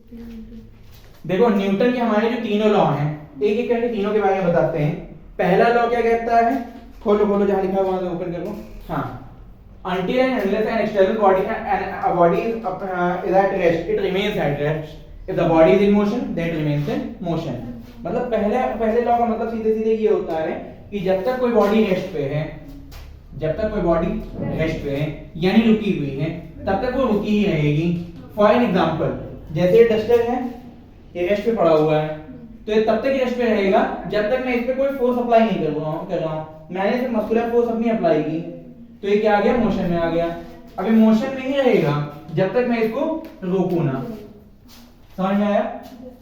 देखो न्यूटन के हमारे जो तीनों लॉ हैं, एक एक करके तीनों के बारे में बताते हैं। पहला लॉ क्या कहता है, खोलो खोलो जहां लिखा है वहां से ओपन कर लो। हाँ, until and unless an external body and a body is at rest, it remains at rest. If the body is in motion, then it remains in motion. मतलब पहले लॉ का मतलब सीधे सीधे ये होता है कि जब तक कोई बॉडी रेस्ट पे है, जब तक कोई बॉडी रेस्ट पे है यानी रुकी हुई है, तब तक वो रुकी ही रहेगी। फॉर एन एग्जांपल, जैसे डस्टर है, ये रेस्ट पे पड़ा हुआ है, तो ये तब तक रेस्ट पे रहेगा जब तक मैं इस पे कोई फोर्स अप्लाई नहीं कर रहा हूं। मैंने सिर्फ मस्कुलर फोर्स अपनी अप्लाई की, तो ये क्या आ गया, मोशन में आ गया। अभी मोशन में ही रहेगा जब तक मैं इसको रोकूं ना। समझ में आया?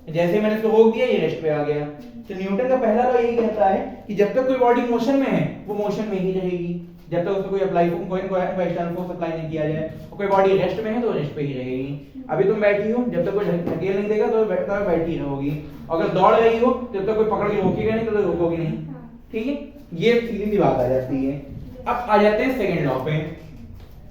जैसे मैंने इसको रोक दिया, ये रेस्ट पे आ गया। तो न्यूटन का पहला लॉ यही कहता है कि जब तक कोई बॉडी मोशन में है वो मोशन में ही रहेगी, जब तक उसको कोई एक्सटर्नल फोर्स अप्लाई नहीं किया जाए। और कोई बॉडी रेस्ट में है तो रेस्ट पे ही रहेगी। अभी तुम बैठी हो, जब तक कोई ढकेल नहीं देगा तो बैठी रहोगी। अगर दौड़ रही हो, जब तक कोई पकड़ के रोकेगा नहीं तो रोकोगी नहीं। ठीक है, ये सीधी सी बात आ जाती है। अब आ जाते हैं सेकंड लॉ पे।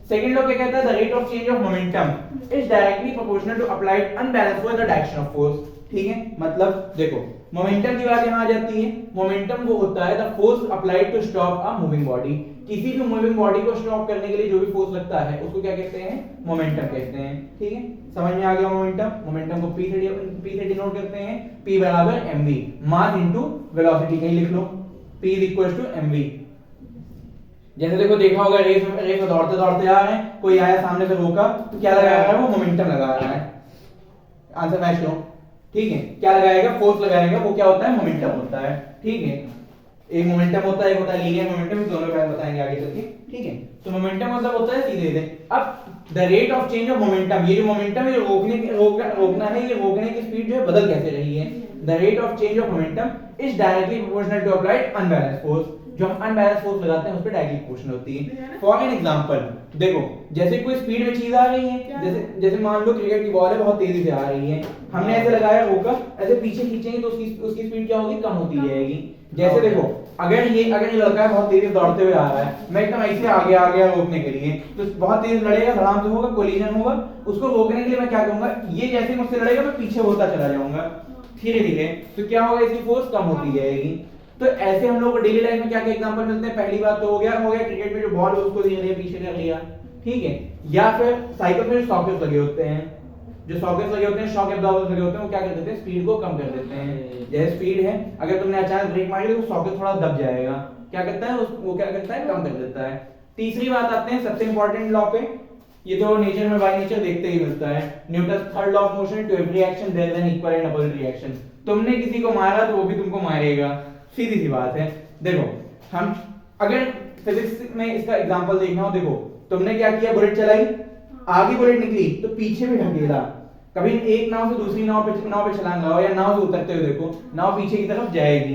सेकंड लॉ क्या कहता है, the rate of change of momentum is directly proportional to applied unbalance force the direction of force. ठीक है, मतलब देखो मोमेंटम की बात यहां आ जाती है। मोमेंटम वो होता है the force applied to stop a moving body. किसी भी मूविंग बॉडी को स्टॉप करने के लिए जो भी फोर्स लगता है उसको क्या कहते हैं, मोमेंटम कहते हैं। ठीक है, समझ में आ गया मोमेंटम। मोमेंटम को p से डिनोट करते हैं, p बराबर mv, मास इनटू वेलोसिटी। कहीं लिख लो, p is equal to mv। जैसे देखो देखा होगा, रेस में दौड़ते दौड़ते आ रहे हैं, कोई आया सामने से रोका तो क्या लगा रहा है, वो मोमेंटम लगा रहा है। आंसर मैच लो। ठीक है, क्या लगाएगा, फोर्स लगाएगा, वो क्या होता है, मोमेंटम होता है। ठीक है, एक मोमेंटम होता है, एक होता है लीनियर मोमेंटम, दोनों का बताएंगे आगे चल के। ठीक है, तो मोमेंटम मतलब होता है सीधे सीधे। अब the rate of change of momentum, ये जो मोमेंटम है, ये रोकना है, ये रोकने की स्पीड जो है बदल कैसे रही है। The rate of change of momentum is directly proportional to applied unbalance force. जो हम अनबैलेंस फोर्स लगाते हैं उस पे डायरेक्टली प्रोपोर्शनल होती है। फॉर एन एग्जांपल, देखो जैसे कोई स्पीड में चीज आ रही है, जैसे मान लो क्रिकेट की बॉल है, बहुत तेजी से आ रही है, हमने ऐसे लगाया, रोका, ऐसे पीछे खींचेंगे तो उसकी स्पीड क्या होगी, कम होती जाएगी। जैसे देखो अगर ये लड़का है बहुत तेजी से दौड़ते हुए आ रहा है, मैं एकदम ऐसे आगे आ गया रोकने के लिए, तो बहुत तेज लड़ेगा, धड़ाम से होगा, कोलिजन होगा। उसको रोकने के लिए मैं क्या करूंगा, ये जैसे मुझसे लड़ेगा मैं पीछे होता चला जाऊंगा धीरे धीरे, तो क्या होगा, इसकी फोर्स कम होती जाएगी। तो ऐसे हम लोग को डेली लाइफ में क्या क्या एग्जांपल मिलते हैं। पहली बात तो हो गया क्रिकेट में जो बॉल है उसको धीरे धीरे पीछे कर लिया। ठीक है, या फिर साइकिल में जो सॉकेट्स लगे होते हैं, शॉक एब्जॉर्बर्स लगे होते हैं, वो क्या कर देते हैं, स्पीड को कम कर देते हैं। जैसे स्पीड है, अगर तुमने अचानक ब्रेक मारी तो सॉकेट थोड़ा दब जाएगा, क्या करता है वो क्या करता है, कम कर देता है। तीसरी बात आते हैं सबसे इंपॉर्टेंट लॉ पे। ये तो नेचर में बाय नेचर देखते ही मिलता है, Newton third law of motion, to every action there is an equal and opposite reaction. तुमने किसी को मारा तो वो भी तुमको मारेगा, सीधी सी बात है। देखो हम अगर फिजिक्स में इसका एग्जांपल देखना हो, देखो तुमने क्या किया, बुलेट चलाई, आगे बुलेट निकली तो पीछे भी ढकेला। कभी एक नाव से दूसरी नाव पे छलांग लगाओ या नाव से उतरते हुए देखो, नाव पीछे की तरफ जाएगी।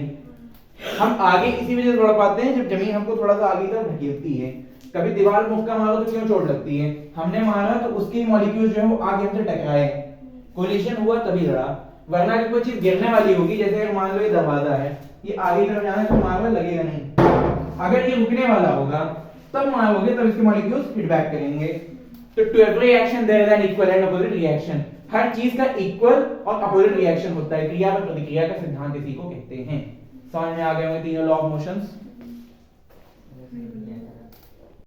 हम आगे इसी वजह से बढ़ पाते हैं जब जमीन हमको थोड़ा सा आगे की तरफ ढकेलती है। कभी दीवार मुक्का मारो तो क्यों चोट लगती है, हमने मारा तो उसके मॉलिक्यूल्स जो है वो आगे हमसे टकराए, कोलिजन हुआ तभी लड़ा। वरना अगर कोई चीज गिरने वाली होगी, जैसे अगर मान लो ये दरवाजा है, ये आगे की तरफ जाना तो मारना लगेगा नहीं। अगर ये रुकने वाला होगा तब मारोगे, तब इसके मॉलिक्यूल्स फीडबैक करेंगे। तो to every action there is an equal and opposite reaction. हर चीज का इक्वल और अपोजिट रिएक्शन होता है। क्रिया और प्रतिक्रिया का सिद्धांत इसी को कहते हैं। समझ में आ गए होंगे तीनों लॉ ऑफ मोशंस।